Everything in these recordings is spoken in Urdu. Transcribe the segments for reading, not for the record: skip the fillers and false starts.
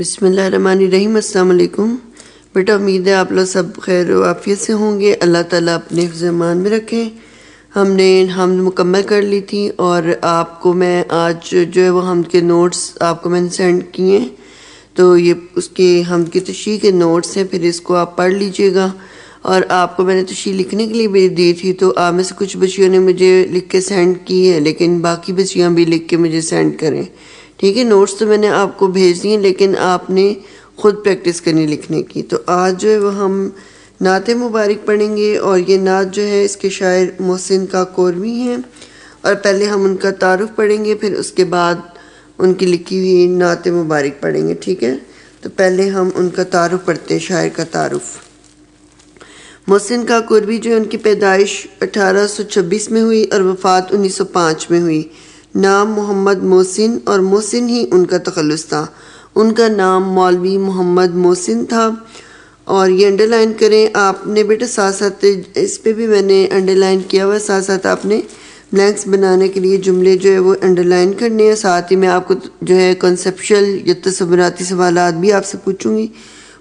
بسم اللہ الرحمن الرحیم۔ السلام علیکم بیٹا، امید ہے آپ لوگ سب خیر و عافیت سے ہوں گے۔ اللہ تعالیٰ اپنے حفظ امان میں رکھیں۔ ہم نے حمد مکمل کر لی تھی اور آپ کو میں آج جو ہے وہ حمد کے نوٹس آپ کو میں نے سینڈ کیے ہیں، تو یہ اس کے حمد کی تشریح کے نوٹس ہیں، پھر اس کو آپ پڑھ لیجئے گا۔ اور آپ کو میں نے تشریح لکھنے کے لیے بھی دی تھی، تو آپ میں سے کچھ بچیوں نے مجھے لکھ کے سینڈ کی ہے، لیکن باقی بچیاں بھی لکھ کے مجھے سینڈ کریں، ٹھیک ہے۔ نوٹس تو میں نے آپ کو بھیج دیے، لیکن آپ نے خود پریکٹس کرنی لکھنے کی۔ تو آج جو ہے وہ ہم نعت مبارک پڑھیں گے، اور یہ نعت جو ہے اس کے شاعر محسن کاکوروی ہیں، اور پہلے ہم ان کا تعارف پڑھیں گے، پھر اس کے بعد ان کی لکھی ہوئی نعت مبارک پڑھیں گے، ٹھیک ہے۔ تو پہلے ہم ان کا تعارف پڑھتے ہیں، شاعر کا تعارف۔ محسن کاکوروی جو ان کی پیدائش 1826 میں ہوئی اور وفات 1905 میں ہوئی۔ نام محمد محسن، اور محسن ہی ان کا تخلص تھا۔ ان کا نام مولوی محمد محسن تھا، اور یہ انڈرلائن کریں آپ نے بیٹا، ساتھ ساتھ اس پہ بھی میں نے انڈرلائن کیا ہوا ہے، ساتھ ساتھ آپ نے بلینکس بنانے کے لیے جملے جو ہے وہ انڈرلائن کرنے ہیں۔ ساتھ ہی میں آپ کو جو ہے کنسیپشل یا تصوراتی سوالات بھی آپ سے پوچھوں گی،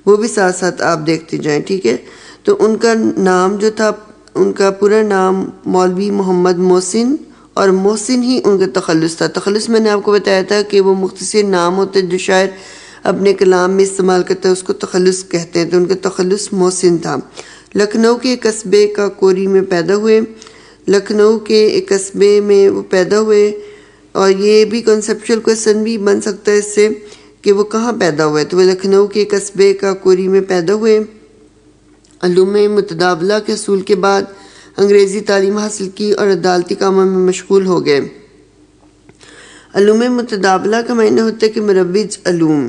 وہ بھی ساتھ ساتھ آپ دیکھتے جائیں، ٹھیک ہے۔ تو ان کا نام جو تھا، ان کا پورا نام مولوی محمد محسن، اور محسن ہی ان کا تخلص تھا۔ تخلص میں نے آپ کو بتایا تھا کہ وہ مختصر نام ہوتے جو شاعر اپنے کلام میں استعمال کرتا ہے، اس کو تخلص کہتے ہیں، تو ان کا تخلص محسن تھا۔ لکھنؤ کے قصبے کاکوری میں پیدا ہوئے، لکھنؤ کے ایک قصبے میں وہ پیدا ہوئے، اور یہ بھی کنسیپچل کویسچن بھی بن سکتا ہے اس سے کہ وہ کہاں پیدا ہوئے، تو وہ لکھنؤ کے قصبے کاکوری میں پیدا ہوئے۔ علوم متداولہ کے حصول کے بعد انگریزی تعلیم حاصل کی اور عدالتی کاموں میں مشغول ہو گئے۔ علوم متداولہ کا معنی ہوتا ہے کہ مروج علوم،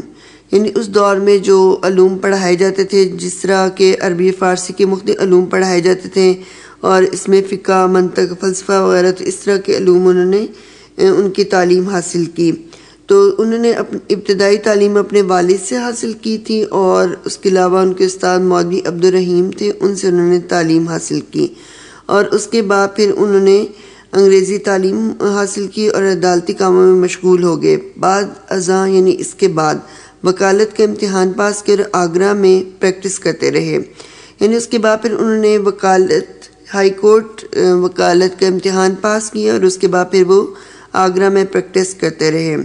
یعنی اس دور میں جو علوم پڑھائے جاتے تھے، جس طرح کے عربی فارسی کے مختلف علوم پڑھائے جاتے تھے، اور اس میں فقہ، منطق، فلسفہ وغیرہ، تو اس طرح کے علوم انہوں نے ان کی تعلیم حاصل کی۔ تو انہوں نے ابتدائی تعلیم اپنے والد سے حاصل کی تھی، اور اس کے علاوہ ان کے استاد مولوی عبدالرحیم تھے، ان سے انہوں نے تعلیم حاصل کی، اور اس کے بعد پھر انہوں نے انگریزی تعلیم حاصل کی اور عدالتی کاموں میں مشغول ہو گئے۔ بعد ازاں یعنی اس کے بعد وکالت کا امتحان پاس کر آگرہ میں پریکٹس کرتے رہے، یعنی اس کے بعد پھر انہوں نے وکالت ہائی کورٹ وکالت کا امتحان پاس کیا، اور اس کے بعد پھر وہ آگرہ میں پریکٹس کرتے رہے۔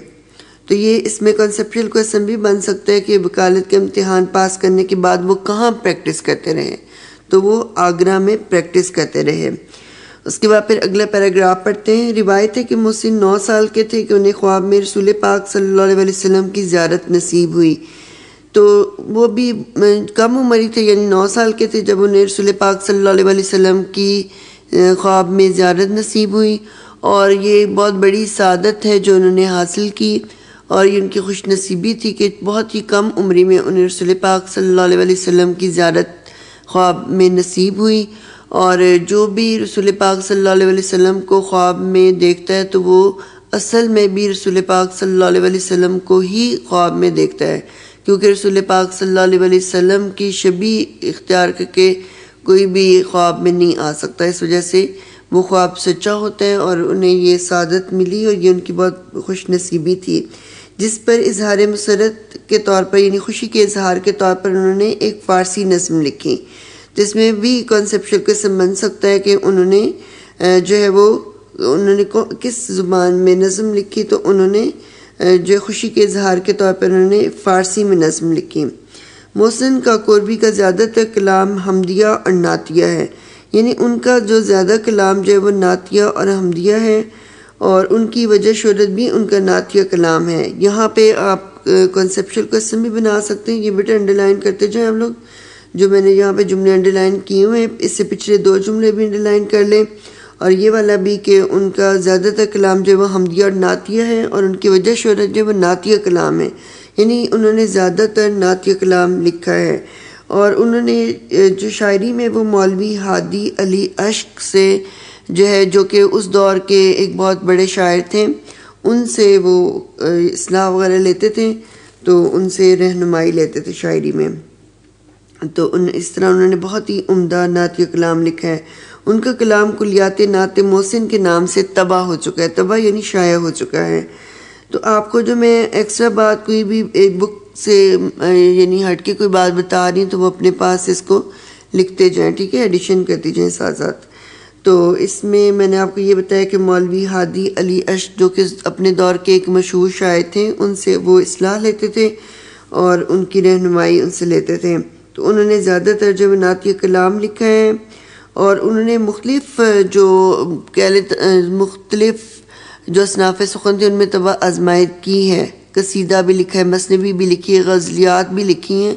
تو یہ اس میں کنسیپچل کویسچن بھی بن سکتا ہے کہ وکالت کا امتحان پاس کرنے کے بعد وہ کہاں پریکٹس کرتے رہے، تو وہ آگرہ میں پریکٹس کرتے رہے۔ اس کے بعد پھر اگلا پیراگراف پڑھتے ہیں۔ روایت ہے کہ محسن 9 سال کے تھے کہ انہیں خواب میں رسول پاک صلی اللہ علیہ وسلم کی زیارت نصیب ہوئی۔ تو وہ بھی کم عمری تھے، یعنی 9 سال کے تھے جب انہیں رسول پاک صلی اللہ علیہ وسلم کی خواب میں زیارت نصیب ہوئی، اور یہ بہت بڑی سعادت ہے جو انہوں نے حاصل کی، اور یہ ان کی خوش نصیبی تھی کہ بہت ہی کم عمری میں انہیں رسول پاک صلی اللہ علیہ وسلم کی زیارت خواب میں نصیب ہوئی۔ اور جو بھی رسول پاک صلی اللہ علیہ وسلم کو خواب میں دیکھتا ہے، تو وہ اصل میں بھی رسول پاک صلی اللہ علیہ وسلم کو ہی خواب میں دیکھتا ہے، کیونکہ رسول پاک صلی اللہ علیہ وسلم کی شبیہ اختیار کر کے کوئی بھی خواب میں نہیں آ سکتا، اس وجہ سے وہ خواب سچا ہوتا ہے، اور انہیں یہ سعادت ملی، اور یہ ان کی بہت خوش نصیبی تھی، جس پر اظہار مسرت کے طور پر، یعنی خوشی کے اظہار کے طور پر انہوں نے ایک فارسی نظم لکھی، جس میں بھی کنسیپشل قسم بن سکتا ہے کہ انہوں نے جو ہے وہ انہوں نے کس زبان میں نظم لکھی، تو انہوں نے جو خوشی کے اظہار کے طور پر انہوں نے فارسی میں نظم لکھی۔ محسن کاکوروی کا زیادہ تر کلام حمدیہ اور نعتیہ ہے، یعنی ان کا جو زیادہ کلام جو ہے وہ نعتیہ اور حمدیہ ہے، اور ان کی وجہ شہرت بھی ان کا نعتیہ کلام ہے۔ یہاں پہ آپ کنسیپشل کویسچن بھی بنا سکتے ہیں، یہ بیٹا انڈرلائن کرتے جائیں ہم لوگ، جو میں نے یہاں پہ جملے انڈرلائن کیے ہوئے ہیں، اس سے پچھلے 2 جملے بھی انڈرلائن کر لیں، اور یہ والا بھی کہ ان کا زیادہ تر کلام جو ہے وہ حمدیہ اور نعتیہ ہے، اور ان کی وجہ شہرت جو ہے وہ نعتیہ کلام ہے، یعنی انہوں نے زیادہ تر نعتیہ کلام لکھا ہے۔ اور انہوں نے جو شاعری میں وہ مولوی ہادی علی اشق سے جو ہے، جو کہ اس دور کے ایک بہت بڑے شاعر تھے، ان سے وہ اصلاح وغیرہ لیتے تھے، تو ان سے رہنمائی لیتے تھے شاعری میں، تو اس طرح انہوں نے بہت ہی عمدہ نعتیہ کلام لکھا ہے۔ ان کا کلام کلیات نعت محسن کے نام سے طبع ہو چکا ہے، طبع یعنی شائع ہو چکا ہے۔ تو آپ کو جو میں ایکسٹرا بات کوئی بھی ایک بک سے یعنی ہٹ کے کوئی بات بتا رہی ہیں تو وہ اپنے پاس اس کو لکھتے جائیں، ٹھیک ہے، ایڈیشن کرتی جائیں ساتھ ساتھ۔ تو اس میں میں نے آپ کو یہ بتایا کہ مولوی ہادی علی اشٹ جو کہ اپنے دور کے ایک مشہور شاعر تھے، ان سے وہ اصلاح لیتے تھے اور ان کی رہنمائی ان سے لیتے تھے۔ تو انہوں نے زیادہ تر جو نعتیہ کلام لکھا ہے، اور انہوں نے مختلف جو اصناف سخن تھے ان میں طبع آزمائش کی ہے، قصیدہ بھی لکھا ہے، مثنوی بھی لکھی ہے، غزلیات بھی لکھی ہیں،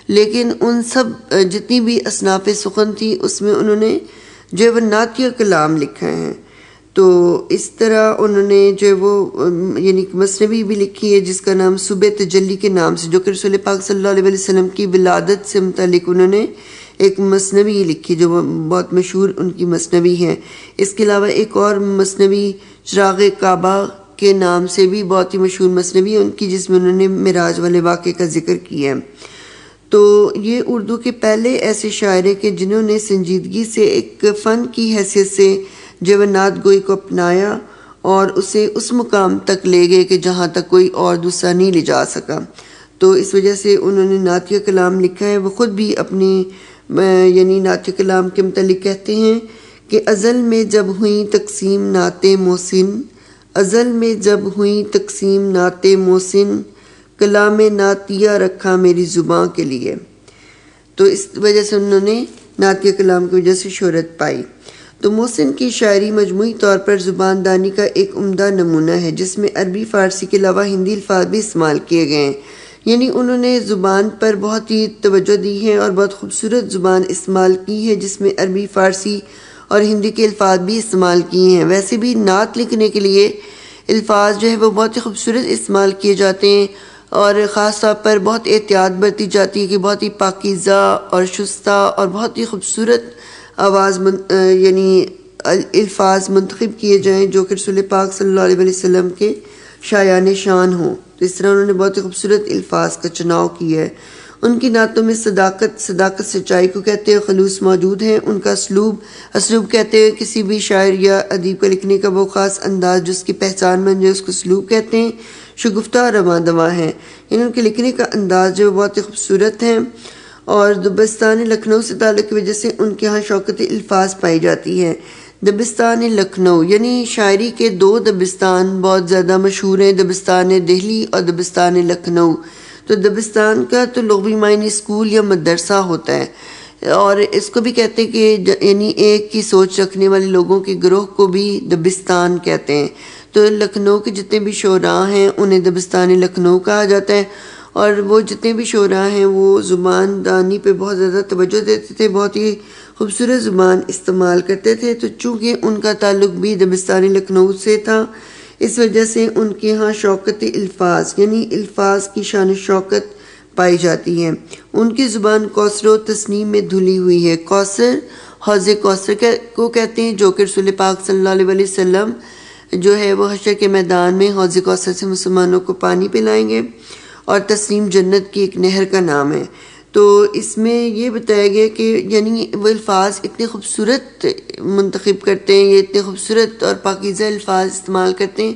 لیکن ان سب جتنی بھی اصناف سخن تھی اس میں انہوں نے جو ہے وہ نعتیہ کلام لکھا ہے۔ تو اس طرح انہوں نے جو ہے وہ یعنی مثنوی بھی لکھی ہے جس کا نام صبح تجلی کے نام سے، جو کہ رسول پاک صلی اللہ علیہ وسلم کی ولادت سے متعلق انہوں نے ایک مثنوی لکھی جو بہت مشہور ان کی مثنوی ہے۔ اس کے علاوہ ایک اور مثنوی چراغ کعبہ کے نام سے بھی بہت ہی مشہور مثنوی ہے ان کی، جس میں انہوں نے معراج والے واقعے کا ذکر کیا ہے۔ تو یہ اردو کے پہلے ایسے شاعر ہیں کہ جنہوں نے سنجیدگی سے ایک فن کی حیثیت سے جو نعت گوئی کو اپنایا اور اسے اس مقام تک لے گئے کہ جہاں تک کوئی اور دوسرا نہیں لے جا سکا۔ تو اس وجہ سے انہوں نے نعتیہ کلام لکھا ہے۔ وہ خود بھی اپنی یعنی نعتیہ کلام کے متعلق کہتے ہیں کہ ازل میں جب ہوئی تقسیم نعت محسن، ازل میں جب ہوئی تقسیم نعت محسن، کلام نعتیہ رکھا میری زباں کے لیے۔ تو اس وجہ سے انہوں نے نعتیہ کلام کی وجہ سے شہرت پائی۔ تو محسن کی شاعری مجموعی طور پر زبان دانی کا ایک عمدہ نمونہ ہے جس میں عربی فارسی کے علاوہ ہندی الفاظ بھی استعمال کیے گئے ہیں، یعنی انہوں نے زبان پر بہت ہی توجہ دی ہے اور بہت خوبصورت زبان استعمال کی ہے جس میں عربی فارسی اور ہندی کے الفاظ بھی استعمال کیے ہیں۔ ویسے بھی نعت لکھنے کے لیے الفاظ جو ہے وہ بہت ہی خوبصورت استعمال کیے جاتے ہیں اور خاص طور پر بہت احتیاط برتی جاتی ہے کہ بہت ہی پاکیزہ اور شستہ اور بہت ہی خوبصورت آواز یعنی الفاظ منتخب کیے جائیں جو کہ رسول پاک صلی اللہ علیہ وسلم کے شایان شان ہوں۔ تو اس طرح انہوں نے بہت ہی خوبصورت الفاظ کا چناؤ کیا ہے۔ ان کی نعتوں میں صداقت سچائی کو کہتے ہیں، خلوص موجود ہے۔ ان کا اسلوب کہتے ہیں کسی بھی شاعر یا ادیب کا لکھنے کا وہ خاص انداز جس کی پہچان بن جائے اس کو اسلوب کہتے ہیں۔ شگفتہ رواں دواں ہے، یعنی ان کے لکھنے کا انداز جو بہت ہی خوبصورت ہے۔ اور دبستان لکھنؤ سے تعلق کی وجہ سے ان کے ہاں شوکت الفاظ پائی جاتی ہے۔ دبستان لکھنؤ یعنی شاعری کے دو دبستان بہت زیادہ مشہور ہیں، دبستان دہلی اور دبستان لکھنؤ۔ تو دبستان کا تو لغوی معنی اسکول یا مدرسہ ہوتا ہے، اور اس کو بھی کہتے ہیں کہ یعنی ایک ہی سوچ رکھنے والے لوگوں کے گروہ کو بھی دبستان کہتے ہیں۔ تو لکھنؤ کے جتنے بھی شعراء ہیں انہیں دبستان لکھنؤ کہا جاتا ہے، اور وہ جتنے بھی شعراء ہیں وہ زبان دانی پہ بہت زیادہ توجہ دیتے تھے، بہت ہی خوبصورت زبان استعمال کرتے تھے۔ تو چونکہ ان کا تعلق بھی دبستان لکھنؤ سے تھا اس وجہ سے ان کے ہاں شوکت الفاظ یعنی الفاظ کی شان و شوکت پائی جاتی ہے۔ ان کی زبان کوثر و تسنیم میں دھلی ہوئی ہے۔ کوثر حوض کوثر کو کہتے ہیں جو کہ رسول پاک صلی اللہ علیہ وسلم جو ہے وہ حشر کے میدان میں حوض کوثر سے مسلمانوں کو پانی پلائیں گے، اور تسنیم جنت کی ایک نہر کا نام ہے۔ تو اس میں یہ بتایا گیا کہ یعنی وہ الفاظ اتنے خوبصورت منتخب کرتے ہیں، یہ اتنے خوبصورت اور پاکیزہ الفاظ استعمال کرتے ہیں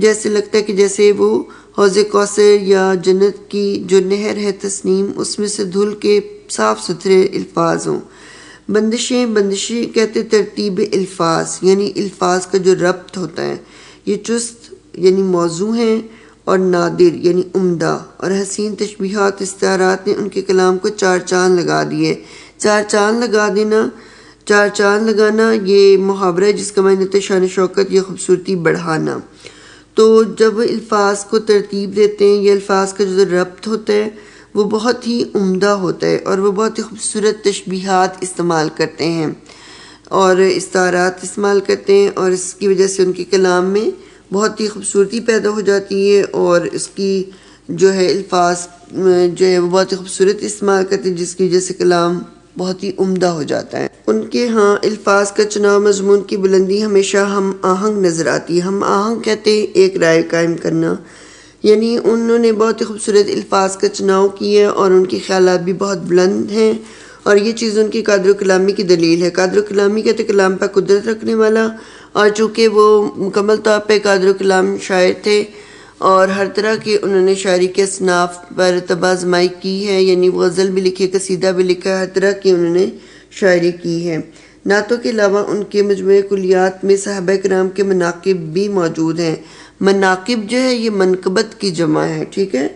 جیسے لگتا ہے کہ جیسے وہ حوض کوثر یا جنت کی جو نہر ہے تسنیم اس میں سے دھل کے صاف ستھرے الفاظ ہوں۔ بندشیں کہتے ترتیب الفاظ یعنی الفاظ کا جو ربط ہوتا ہے، یہ چست یعنی موضوع ہیں، اور نادر یعنی عمدہ اور حسین تشبیہات استعارات نے ان کے کلام کو چار چاند لگا دیے۔ چار چاند لگانا یہ محاورہ ہے جس کا معنی ہوتا ہے شان شوکت یا خوبصورتی بڑھانا۔ تو جب الفاظ کو ترتیب دیتے ہیں یہ الفاظ کا جو ربط ہوتا ہے وہ بہت ہی عمدہ ہوتا ہے، اور وہ بہت ہی خوبصورت تشبیہات استعمال کرتے ہیں اور استعارات استعمال کرتے ہیں، اور اس کی وجہ سے ان کے کلام میں بہت ہی خوبصورتی پیدا ہو جاتی ہے، اور اس کی جو ہے الفاظ جو ہے وہ بہت ہی خوبصورت استعمال کرتے ہیں جس کی وجہ سے کلام بہت ہی عمدہ ہو جاتا ہے۔ ان کے ہاں الفاظ کا چناؤ مضمون کی بلندی ہمیشہ ہم آہنگ نظر آتی ہے۔ ہم آہنگ کہتے ہیں ایک رائے قائم کرنا، یعنی انہوں نے بہت ہی خوبصورت الفاظ کا چناؤ کیا اور ان کے خیالات بھی بہت بلند ہیں، اور یہ چیز ان کی قدر و کلامی کی دلیل ہے۔ قدر و کلامی کہتے کلام پر قدرت رکھنے والا، اور چونکہ وہ مکمل طور پہ قادر و کلام شاعر تھے اور ہر طرح کے انہوں نے شاعری کے اصناف پر طب آزمائی کی ہے، یعنی وہ غزل بھی لکھی ہے، قصیدہ بھی لکھا ہے، ہر طرح کی انہوں نے شاعری کی ہے۔ نعتوں کے علاوہ ان کے مجموعہ کلیات میں صحابہ کرام کے مناقب بھی موجود ہیں۔ مناقب جو ہے یہ منقبت کی جمع ہے، ٹھیک ہے،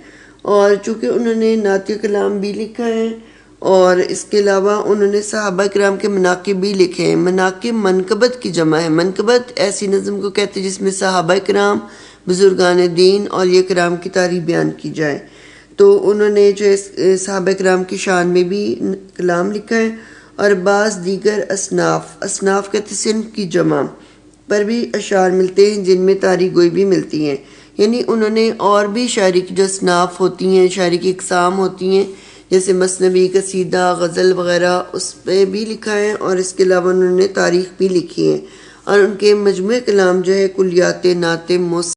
اور چونکہ انہوں نے نعت کلام بھی لکھا ہے اور اس کے علاوہ انہوں نے صحابہ کرام کے مناقب بھی لکھے ہیں۔ مناقب منقبت کی جمع ہے۔ منقبت ایسی نظم کو کہتے ہیں جس میں صحابہ کرام، بزرگان دین، اولیاء کرام کی تاریخ بیان کی جائے۔ تو انہوں نے جو صحابہ کرام کی شان میں بھی کلام لکھا ہے، اور بعض دیگر اصناف کہتے صنف کی جمع پر بھی اشعار ملتے ہیں جن میں تاریخ گوئی بھی ملتی ہیں، یعنی انہوں نے اور بھی شاعری کی جو اصناف ہوتی ہیں، شاعری کی اقسام ہوتی ہیں، جیسے مثنوی، قصیدہ، غزل وغیرہ، اس پہ بھی لکھا ہے، اور اس کے علاوہ انہوں نے تاریخ بھی لکھی ہے، اور ان کے مجموعہ کلام جو ہے کلیات نعت موسیقی